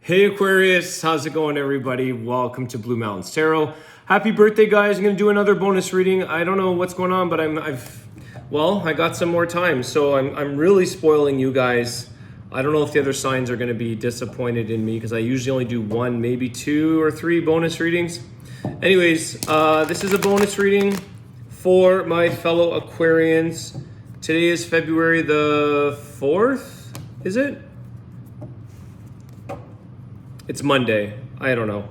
Hey Aquarius, how's it going everybody? Welcome to Blue Mountains Tarot. Happy birthday guys. I'm going to do another bonus reading. I don't know what's going on, but I got some more time. So I'm really spoiling you guys. I don't know if the other signs are going to be disappointed in me because I usually only do one, maybe 2 or 3 bonus readings. Anyways, this is a bonus reading for my fellow Aquarians. Today is February the 4th, is it? It's Monday. I don't know.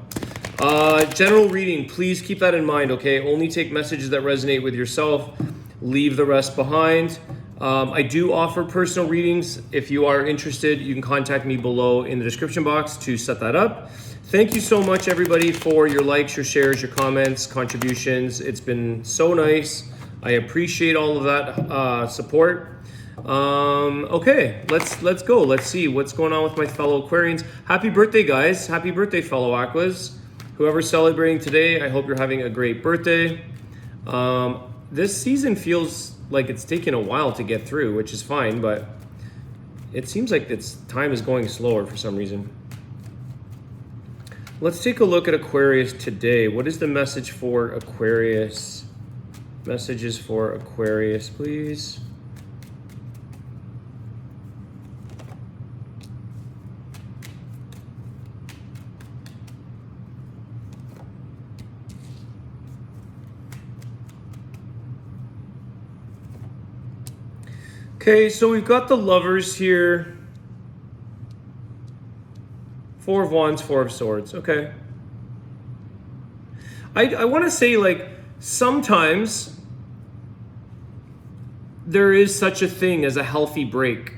General reading, please keep that in mind, okay? Only take messages that resonate with yourself. Leave the rest behind. I do offer personal readings. If you are interested, you can contact me below in the description box to set that up. Thank you so much, everybody, for your likes, your shares, your comments, contributions. It's been so nice. I appreciate all of that support. Okay, let's go. Let's see what's going on with my fellow Aquarians. Happy birthday, guys. Happy birthday, fellow Aquas. Whoever's celebrating today, I hope you're having a great birthday. This season feels like it's taken a while to get through, which is fine, but it seems like time is going slower for some reason. Let's take a look at Aquarius today. What is the message for Aquarius? Messages for Aquarius, please. Okay, so we've got the Lovers here. 4 of Wands, 4 of Swords. Okay. I want to say, like, sometimes there is such a thing as a healthy break.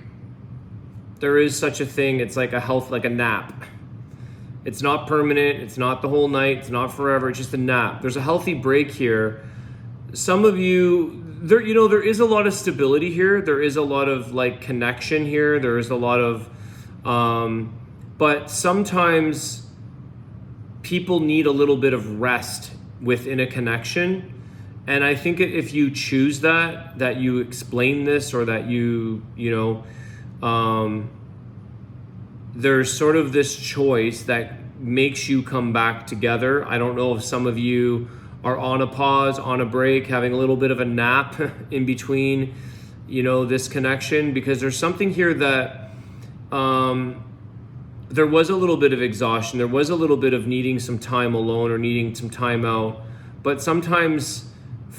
There is such a thing. It's like a nap. It's not permanent. It's not the whole night. It's not forever. It's just a nap. There's a healthy break here. Some of you, there is a lot of stability here. There is a lot of like connection here. There is a lot of, but sometimes people need a little bit of rest within a connection. And I think if you choose that you explain this, or that there's sort of this choice that makes you come back together. I don't know if some of you are on a pause, on a break, having a little bit of a nap in between, this connection, because there's something here that there was a little bit of exhaustion. There was a little bit of needing some time alone or needing some time out. But sometimes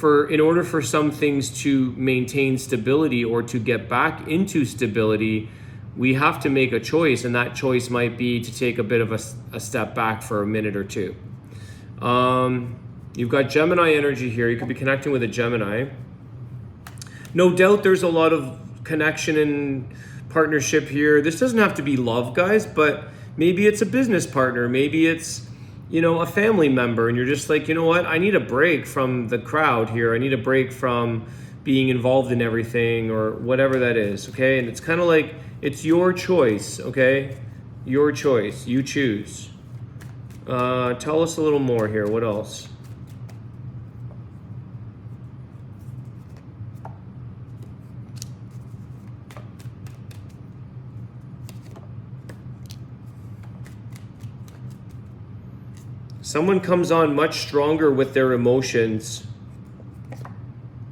in order for some things to maintain stability or to get back into stability, we have to make a choice, and that choice might be to take a bit of a step back for a minute or two. You've got Gemini energy here. You could be connecting with a Gemini. No doubt there's a lot of connection and partnership here. This doesn't have to be love, guys, but maybe it's a business partner. Maybe it's, a family member, and you're just like, you know what? I need a break from the crowd here. I need a break from being involved in everything, or whatever that is, okay? And it's kind of like, it's your choice, okay? Your choice. You choose. Tell us a little more here. What else? Someone comes on much stronger with their emotions.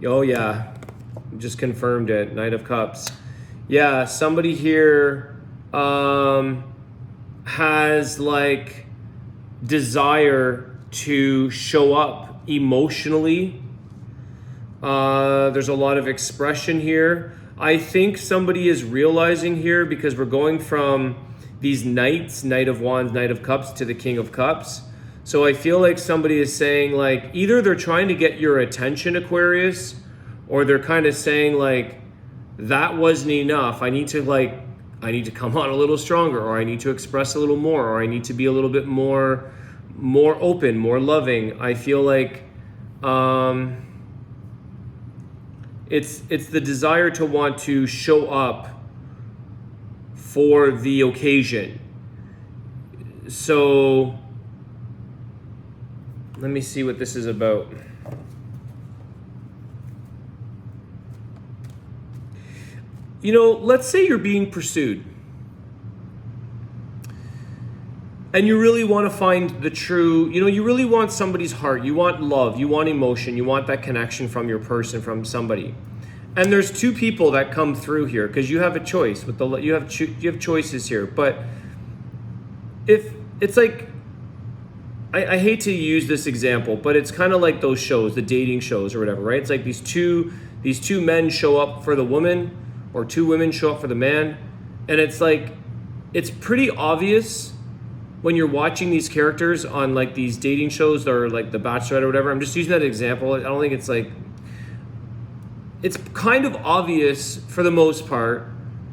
Oh yeah, just confirmed it. Knight of Cups. Yeah, somebody here has like desire to show up emotionally. There's a lot of expression here. I think somebody is realizing here, because we're going from these knights, Knight of Wands, Knight of Cups, to the King of Cups. So I feel like somebody is saying, like, either they're trying to get your attention, Aquarius, or they're kind of saying, like, that wasn't enough. I need to come on a little stronger, or I need to express a little more, or I need to be a little bit more open, more loving. I feel like it's the desire to want to show up for the occasion. So let me see what this is about. Let's say you're being pursued. And you really want to find the true, you really want somebody's heart. You want love, you want emotion, you want that connection from your person, from somebody. And there's two people that come through here because you have a choice with you have choices here. But if it's like, I hate to use this example, but it's kind of like those shows, the dating shows or whatever, right? It's like these two men show up for the woman, or two women show up for the man, and it's like, it's pretty obvious when you're watching these characters on like these dating shows or like The Bachelorette or whatever. I'm just using that example. I don't think it's like, it's kind of obvious for the most part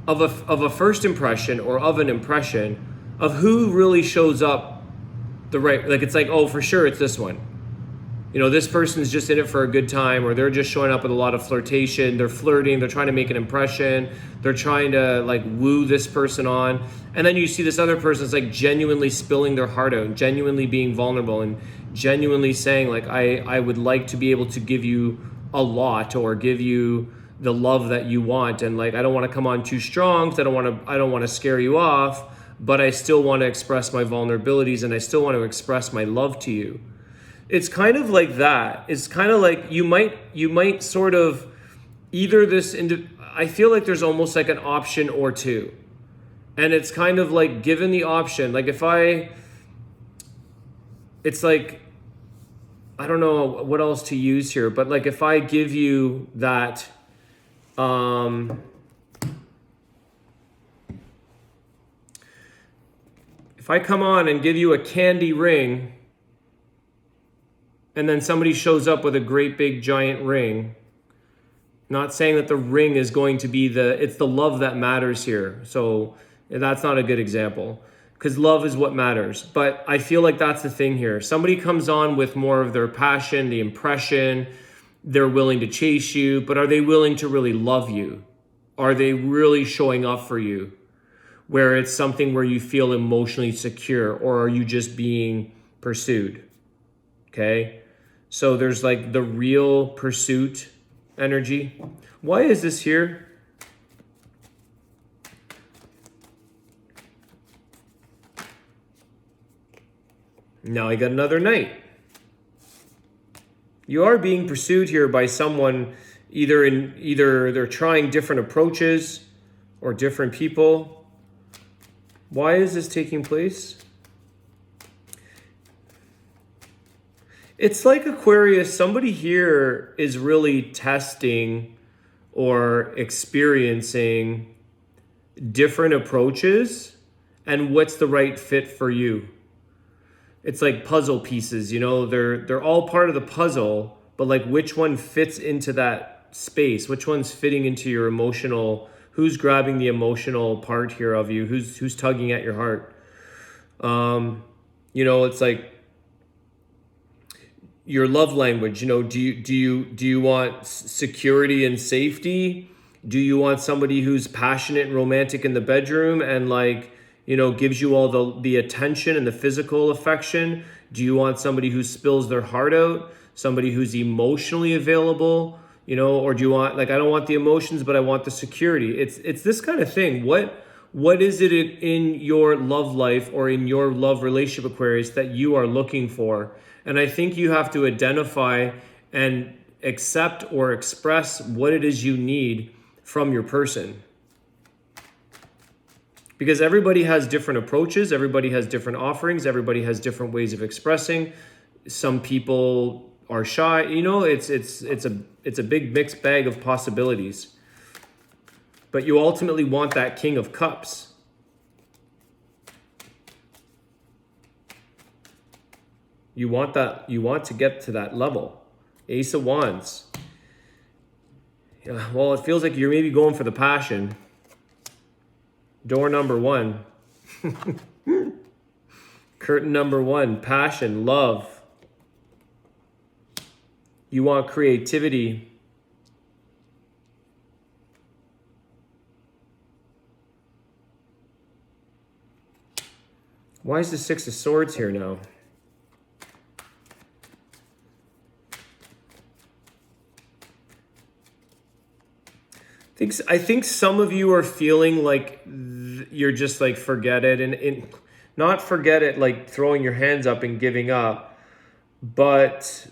of a first impression or of an impression of who really shows up the right, like it's like, oh, for sure it's this one. This person's just in it for a good time, or they're just showing up with a lot of flirtation. They're flirting, they're trying to make an impression. They're trying to like woo this person on. And then you see this other person's like genuinely spilling their heart out, and genuinely being vulnerable, and genuinely saying like, I would like to be able to give you a lot, or give you the love that you want. And like, I don't want to come on too strong because I don't want to scare you off, but I still want to express my vulnerabilities, and I still want to express my love to you. It's kind of like that. It's kind of like you might sort of either I feel like there's almost like an option or two. And it's kind of like, given the option, like it's like, I don't know what else to use here, but like if I give you that, if I come on and give you a candy ring, and then somebody shows up with a great big giant ring, not saying that the ring is going to be it's the love that matters here. So that's not a good example, because love is what matters. But I feel like that's the thing here. Somebody comes on with more of their passion, the impression, they're willing to chase you, but are they willing to really love you? Are they really showing up for you? Where it's something where you feel emotionally secure, or are you just being pursued? Okay? So there's like the real pursuit energy. Why is this here? Now I got another knight. You are being pursued here by someone, either they're trying different approaches or different people. Why is this taking place? It's like Aquarius, somebody here is really testing or experiencing different approaches and what's the right fit for you. It's like puzzle pieces, they're all part of the puzzle, but like which one fits into that space? Which one's fitting into your emotional, who's grabbing the emotional part here of you? Who's tugging at your heart? It's like your love language. Do you want security and safety? Do you want somebody who's passionate and romantic in the bedroom and like, gives you all the attention and the physical affection? Do you want somebody who spills their heart out? Somebody who's emotionally available? Or do you want, like, I don't want the emotions, but I want the security? It's this kind of thing. What is it in your love life or in your love relationship, Aquarius, that you are looking for? And I think you have to identify and accept or express what it is you need from your person. Because everybody has different approaches, everybody has different offerings, everybody has different ways of expressing. Some people are shy, it's a big mixed bag of possibilities. But you ultimately want that King of Cups. You want to get to that level. Ace of Wands. Yeah, well, it feels like you're maybe going for the passion. Door number 1. Curtain number 1, passion, love. You want creativity. Why is the Six of Swords here now? I think some of you are feeling like you're just like, forget it. And Not forget it, like throwing your hands up and giving up, but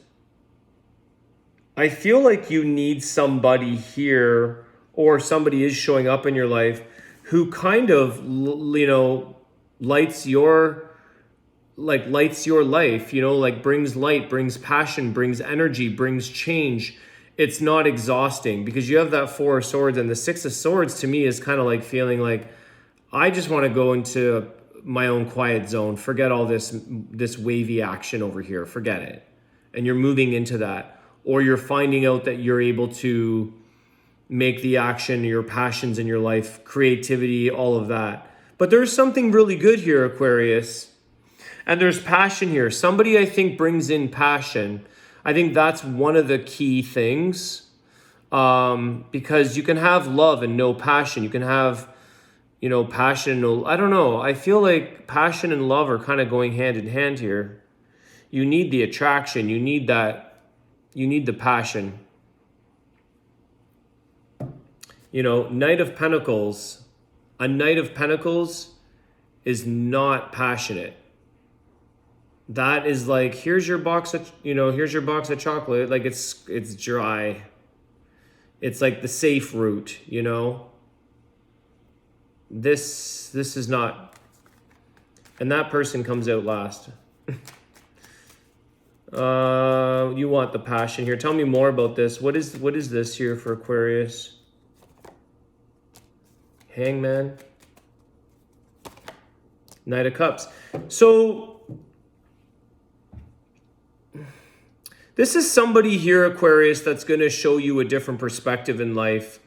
I feel like you need somebody here, or somebody is showing up in your life who kind of, lights your life, like brings light, brings passion, brings energy, brings change. It's not exhausting because you have that Four of Swords, and the Six of Swords to me is kind of like feeling like I just want to go into my own quiet zone. Forget all this wavy action over here. Forget it. And you're moving into that, or you're finding out that you're able to make the action, your passions in your life, creativity, all of that. But there's something really good here, Aquarius. And there's passion here. Somebody, I think, brings in passion. I think that's one of the key things, because you can have love and no passion. You can have, passion and no, I don't know. I feel like passion and love are kind of going hand in hand here. You need the attraction. You need that. You need the passion. Knight of Pentacles. A Knight of Pentacles is not passionate. That is like, here's your box of chocolate. Like it's dry. It's like the safe route, This is not, and that person comes out last. You want the passion here. Tell me more about this. What is this here for Aquarius? Hangman. Knight of Cups. So this is somebody here, Aquarius, that's going to show you a different perspective in life,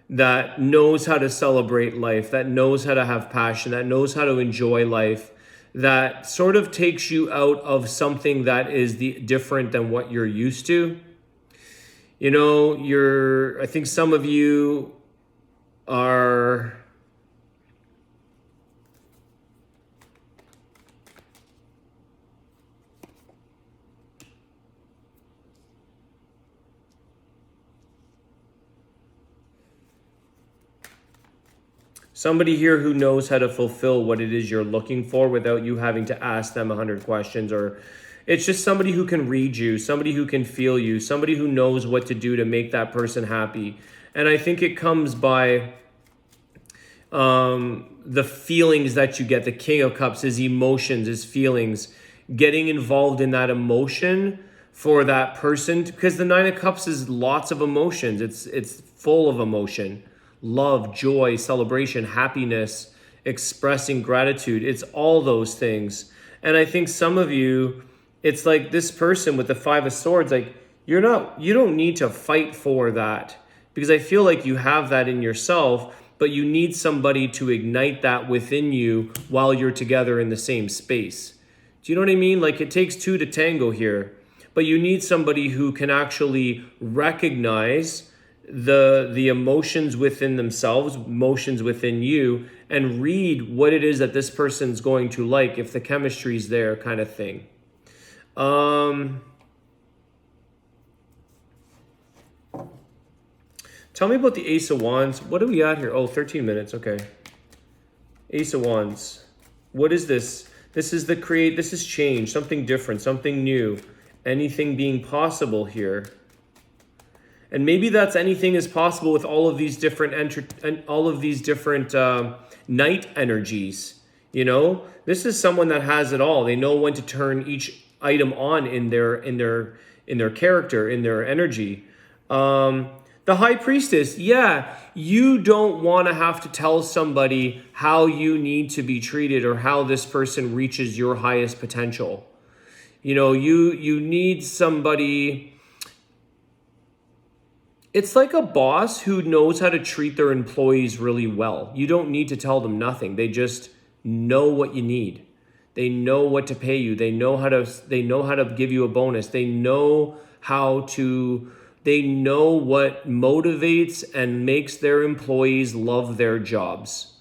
that knows how to celebrate life, that knows how to have passion, that knows how to enjoy life, that sort of takes you out of something that is different than what you're used to. I think some of you are... Somebody here who knows how to fulfill what it is you're looking for without you having to ask them 100 questions, or it's just somebody who can read you, somebody who can feel you, somebody who knows what to do to make that person happy. And I think it comes by the feelings that you get. The King of Cups is emotions, is feelings, getting involved in that emotion for that person, because the Nine of Cups is lots of emotions. It's full of emotion. Love, joy, celebration, happiness, expressing gratitude. It's all those things. And I think some of you, it's like this person with the Five of Swords, like you don't need to fight for that, because I feel like you have that in yourself, but you need somebody to ignite that within you while you're together in the same space. Do you know what I mean? Like it takes two to tango here, but you need somebody who can actually recognize the emotions within themselves, emotions within you, and read what it is that this person's going to like, if the chemistry's there, kind of thing. Tell me about the Ace of Wands. What are we at here? Oh, 13 minutes. Okay. Ace of Wands. What is this? This is this is change, something different, something new, anything being possible here. And maybe that's anything is possible with all of these different night energies. This is someone that has it all. They know when to turn each item on in their character, in their energy. The High Priestess, yeah, you don't want to have to tell somebody how you need to be treated or how this person reaches your highest potential. You need somebody. It's like a boss who knows how to treat their employees really well. You don't need to tell them nothing. They just know what you need. They know what to pay you. They know how to give you a bonus. They know what motivates and makes their employees love their jobs.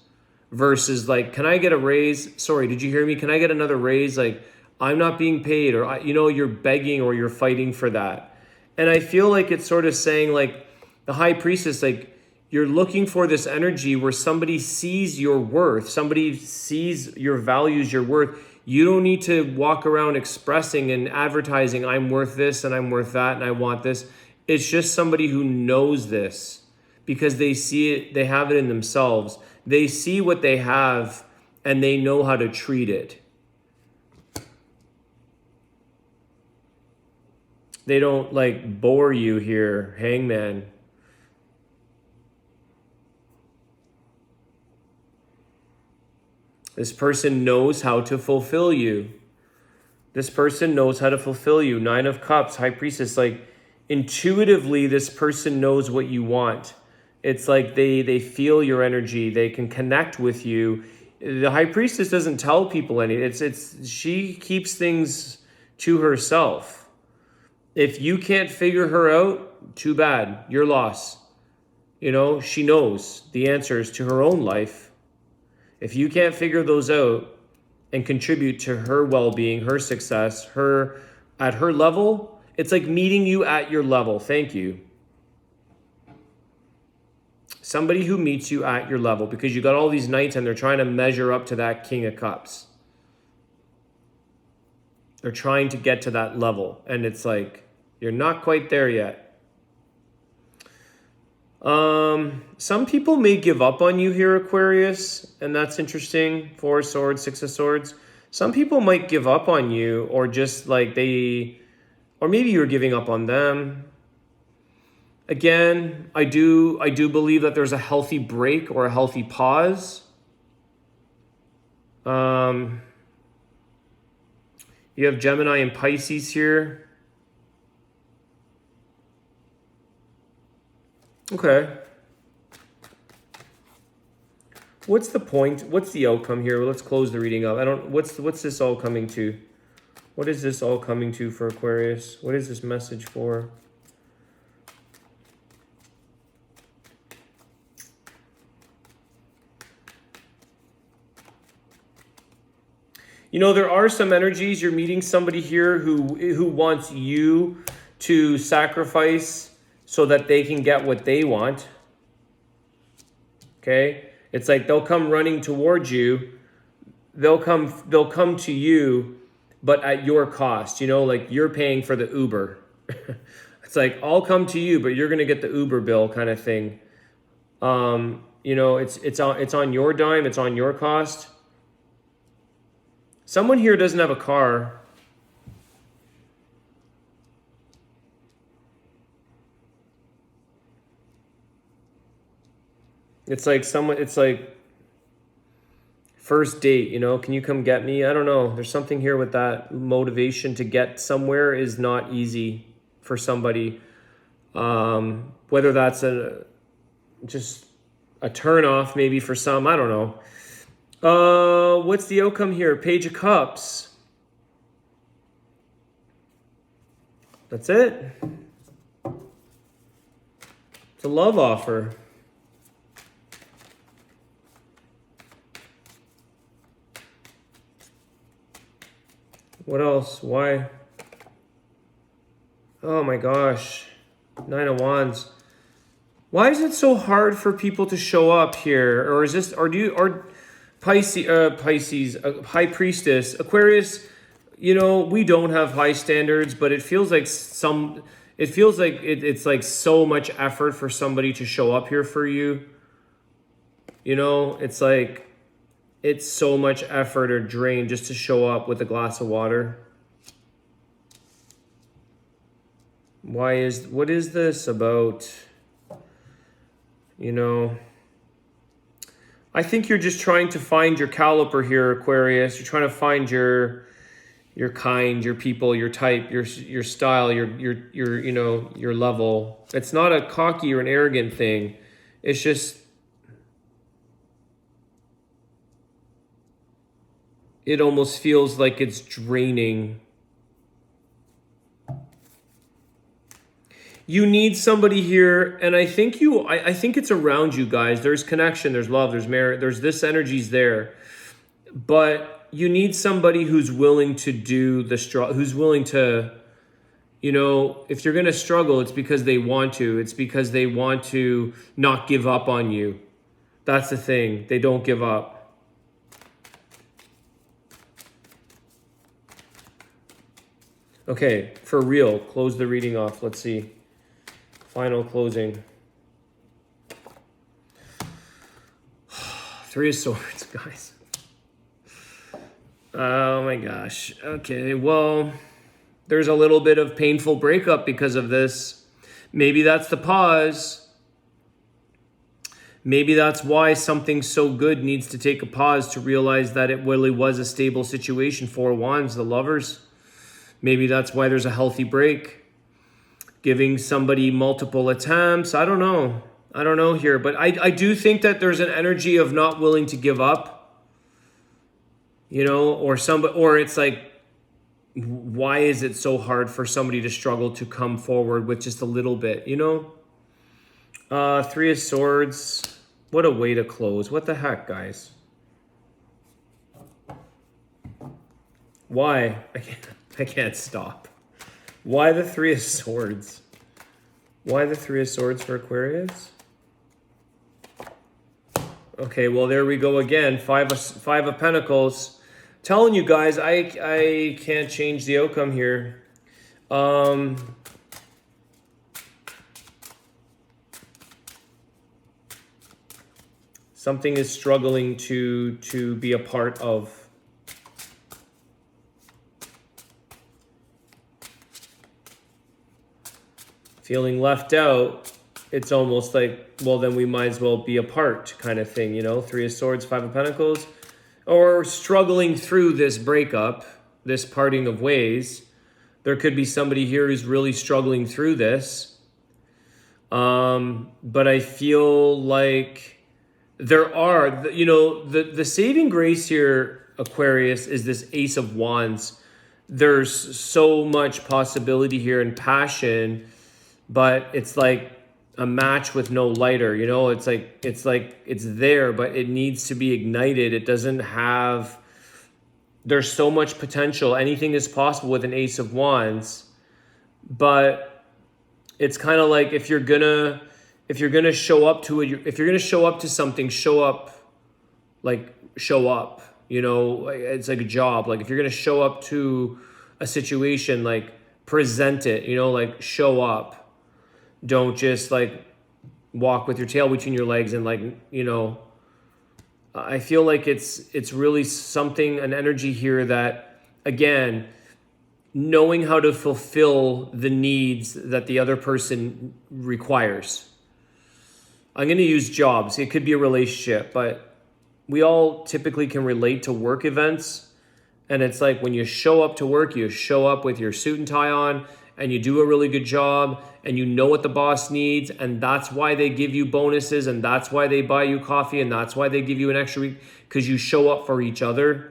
Versus like, can I get a raise? Sorry, did you hear me? Can I get another raise? Like, I'm not being paid, or you're begging or you're fighting for that. And I feel like it's sort of saying, like, the High Priestess, like, you're looking for this energy where somebody sees your worth, somebody sees your values, your worth. You don't need to walk around expressing and advertising, I'm worth this and I'm worth that and I want this. It's just somebody who knows this because they see it, they have it in themselves. They see what they have and they know how to treat it. They don't like bore you here, Hangman. This person knows how to fulfill you. This person knows how to fulfill you. 9 of Cups, High Priestess, like intuitively, this person knows what you want. It's like they feel your energy. They can connect with you. The High Priestess doesn't tell people anything. She keeps things to herself. If you can't figure her out, too bad. Your loss. You know, she knows the answers to her own life. If you can't figure those out and contribute to her well-being, her success, at her level, it's like meeting you at your level. Thank you. Somebody who meets you at your level, because you got all these knights and they're trying to measure up to that King of Cups. They're trying to get to that level. And it's like, you're not quite there yet. Some people may give up on you here, Aquarius, and that's interesting. 4 of Swords, 6 of Swords. Some people might give up on you, or just like or maybe you're giving up on them. Again, I do believe that there's a healthy break or a healthy pause. You have Gemini and Pisces here. Okay. What's the point? What's the outcome here? Let's close the reading up. What's this all coming to? What is this all coming to for Aquarius? What is this message for? You know, there are some energies. You're meeting somebody here who wants you to sacrifice so that they can get what they want. Okay? It's like they'll come running towards you. They'll come to you, but at your cost. You know, like you're paying for the Uber. It's like, I'll come to you, but you're going to get the Uber bill kind of thing. You know, it's on your dime. It's on your cost. Someone here doesn't have a car. It's like first date, you know, can you come get me? I don't know. There's something here with that motivation to get somewhere is not easy for somebody. Whether that's just a turn off maybe for some, I don't know. What's the outcome here? Page of Cups. That's it. It's a love offer. What else? Why? Oh my gosh. 9 of Wands. Why is it so hard for people to show up here? Or is this, or Pisces, High Priestess, Aquarius, you know, we don't have high standards, but it feels like it's like so much effort for somebody to show up here for you. You know, it's like, it's so much effort or drain just to show up with a glass of water. What is this about? You know, I think you're just trying to find your caliper here, Aquarius. You're trying to find your kind, your people, your type, your style, your you know, your level. It's not a cocky or an arrogant thing. It's just, it almost feels like it's draining. You need somebody here, and I think it's around you guys. There's connection, there's love, there's merit, there's this energy's there. But you need somebody who's willing to do who's willing to, You know, if you're going to struggle, it's because they want to. It's because they want to not give up on you. That's the thing. They don't give up. Okay, for real, close the reading off. Let's see. Final closing. Three of Swords, guys. Oh my gosh. Okay, well, there's a little bit of painful breakup because of this. Maybe that's the pause. Maybe that's why something so good needs to take a pause to realize that it really was a stable situation. Four of Wands, the Lovers. Maybe that's why there's a healthy break. Giving somebody multiple attempts. I don't know. I don't know here. But I do think that there's an energy of not willing to give up. You know, or it's like, why is it so hard for somebody to struggle to come forward with just a little bit, you know? Three of Swords. What a way to close. What the heck, guys? Why? I can't stop. Why the Three of Swords? Why the Three of Swords for Aquarius? Okay, well, there we go again. Five of Pentacles. Telling you guys, I can't change the outcome here. Something is struggling to be a part of. Feeling left out, it's almost like, well, then we might as well be apart kind of thing, you know? Three of Swords, Five of Pentacles. Or struggling through this breakup, this parting of ways. There could be somebody here who's really struggling through this. But I feel like there are, you know, the saving grace here, Aquarius, is this Ace of Wands. There's so much possibility here and passion, but it's like a match with no lighter, you know? It's there, but it needs to be ignited. It doesn't have, there's so much potential. Anything is possible with an Ace of Wands, but it's kind of like if you're gonna show up to it, if you're gonna show up to something, show up, you know? It's like a job. Like if you're gonna show up to a situation, like present it, you know, like show up. Don't just like walk with your tail between your legs and like, you know, I feel like it's really something, an energy here that, again, knowing how to fulfill the needs that the other person requires. I'm going to use jobs. It could be a relationship, but we all typically can relate to work events. And it's like when you show up to work, you show up with your suit and tie on, and you do a really good job, and you know what the boss needs, and that's why they give you bonuses, and that's why they buy you coffee, and that's why they give you an extra week, because you show up for each other,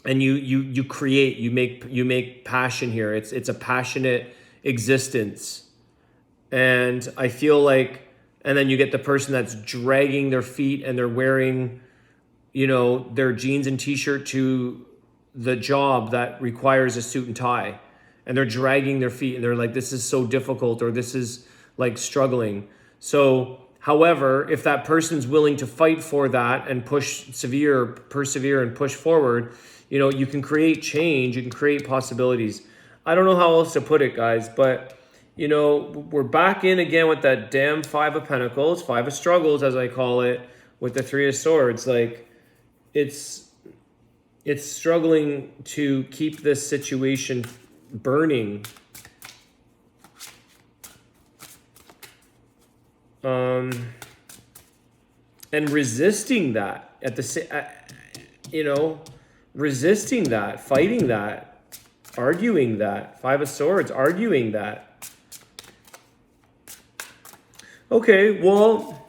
and you create, you make passion here. It's a passionate existence. And I feel like, and then you get the person that's dragging their feet and they're wearing, you know, their jeans and t-shirt to the job that requires a suit and tie. And they're dragging their feet and they're like, this is so difficult, or this is like struggling. So, however, if that person's willing to fight for that and persevere and push forward, you know, you can create change, you can create possibilities. I don't know how else to put it, guys, but, you know, we're back in again with that damn Five of Pentacles, Five of Struggles, as I call it, with the Three of Swords. Like, it's struggling to keep this situation burning. And resisting that at the you know, resisting that, fighting that, arguing that. Five of Swords, arguing that. Okay, well,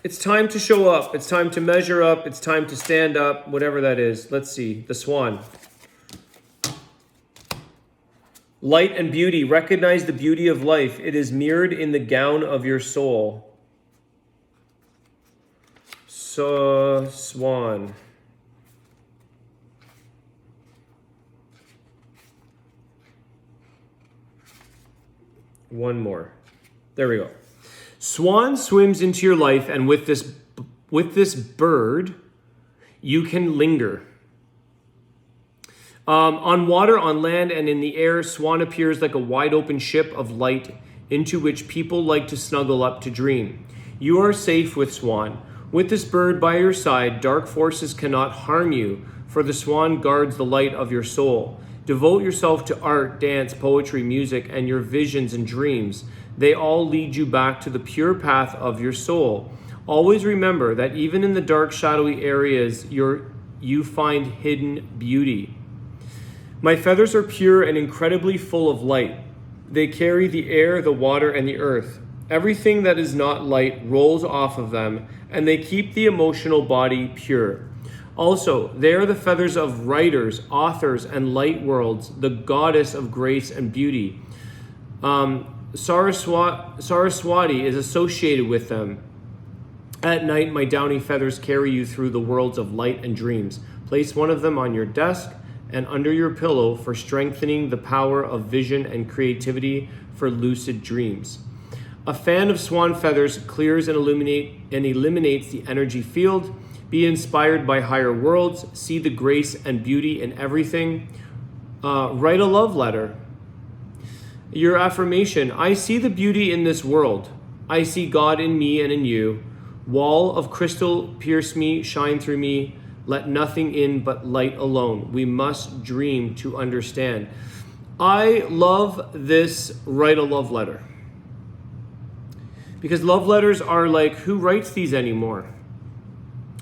it's time to show up. It's time to measure up. It's time to stand up, whatever that is. Let's see. The Swan. Light and beauty. Recognize the beauty of life. It is mirrored in the gown of your soul. So, Swan. One more. There we go. Swan swims into your life, and with this bird, you can linger. On water, on land, and in the air, swan appears like a wide open ship of light into which people like to snuggle up to dream. You are safe with swan. With this bird by your side, dark forces cannot harm you, for the swan guards the light of your soul. Devote yourself to art, dance, poetry, music, and your visions and dreams. They all lead you back to the pure path of your soul. Always remember that even in the dark, shadowy areas, you find hidden beauty. My feathers are pure and incredibly full of light. They carry the air, the water, and the earth. Everything that is not light rolls off of them, and they keep the emotional body pure. Also, they are the feathers of writers, authors, and light worlds, the goddess of grace and beauty. Saraswati is associated with them. At night, my downy feathers carry you through the worlds of light and dreams. Place one of them on your desk and under your pillow for strengthening the power of vision and creativity for lucid dreams. A fan of swan feathers clears and eliminates the energy field. Be inspired by higher worlds. See the grace and beauty in everything. Write a love letter. Your affirmation: I see the beauty in this world. I see God in me and in you. Wall of crystal, pierce me, shine through me. Let nothing in but light alone. We must dream to understand. I love this write a love letter. Because love letters are like, who writes these anymore?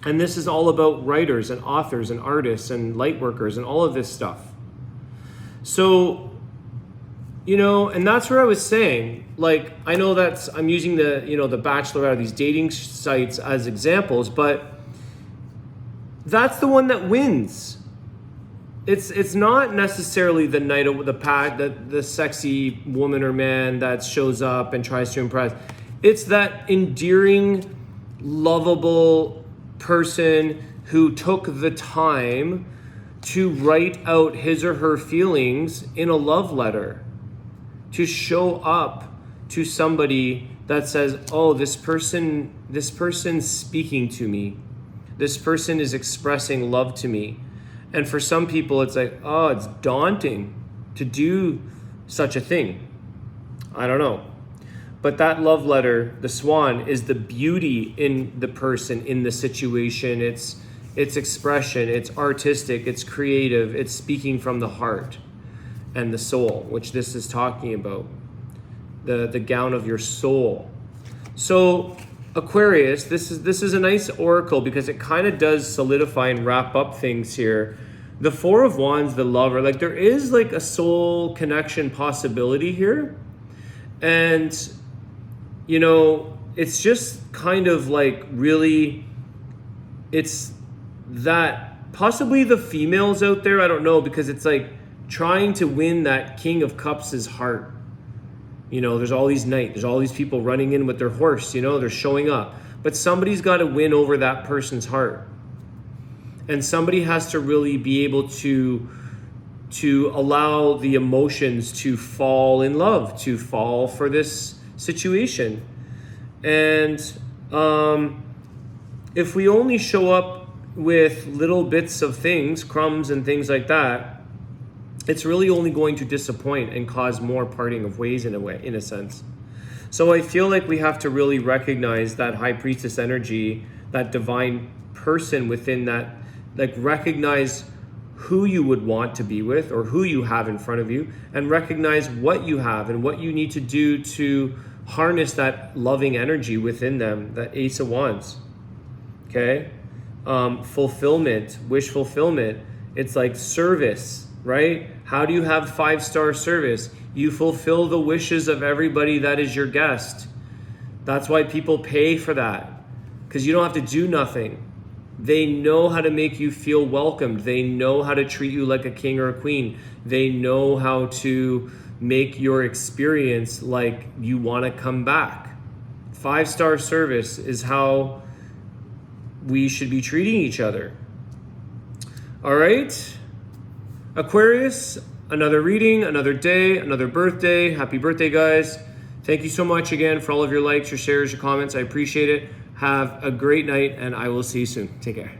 And this is all about writers and authors and artists and light workers and all of this stuff. So, and that's where I was saying, like, I know I'm using the Bachelorette, these dating sites as examples, but that's the one that wins. It's not necessarily the night of the sexy woman or man that shows up and tries to impress. It's that endearing, lovable person who took the time to write out his or her feelings in a love letter, to show up to somebody that says, oh, this person's speaking to me. This person is expressing love to me. And for some people, it's like, oh, it's daunting to do such a thing. I don't know. But that love letter, the swan, is the beauty in the person, in the situation. It's expression, it's artistic, it's creative, it's speaking from the heart and the soul, which this is talking about. The gown of your soul. So Aquarius, this is a nice oracle because it kind of does solidify and wrap up things here. The Four of Wands, the lover, like there is like a soul connection possibility here. And, it's just kind of like really, it's that possibly the females out there, I don't know, because it's like trying to win that King of Cups' heart. There's all these knights, there's all these people running in with their horse, they're showing up. But somebody's got to win over that person's heart. And somebody has to really be able to allow the emotions to fall in love, to fall for this situation. And if we only show up with little bits of things, crumbs and things like that, it's really only going to disappoint and cause more parting of ways in a sense. So I feel like we have to really recognize that high priestess energy, that divine person within that, like recognize who you would want to be with or who you have in front of you, and recognize what you have and what you need to do to harness that loving energy within them, that Ace of Wands. Okay? Fulfillment, wish fulfillment. It's like service, right? How do you have 5-star service? You fulfill the wishes of everybody that is your guest. That's why people pay for that, because you don't have to do nothing. They know how to make you feel welcomed. They know how to treat you like a king or a queen. They know how to make your experience like you want to come back. 5-star service is how we should be treating each other. All right, Aquarius, another reading, another day, another birthday. Happy birthday, guys. Thank you so much again for all of your likes, your shares, your comments. I appreciate it. Have a great night, and I will see you soon. Take care.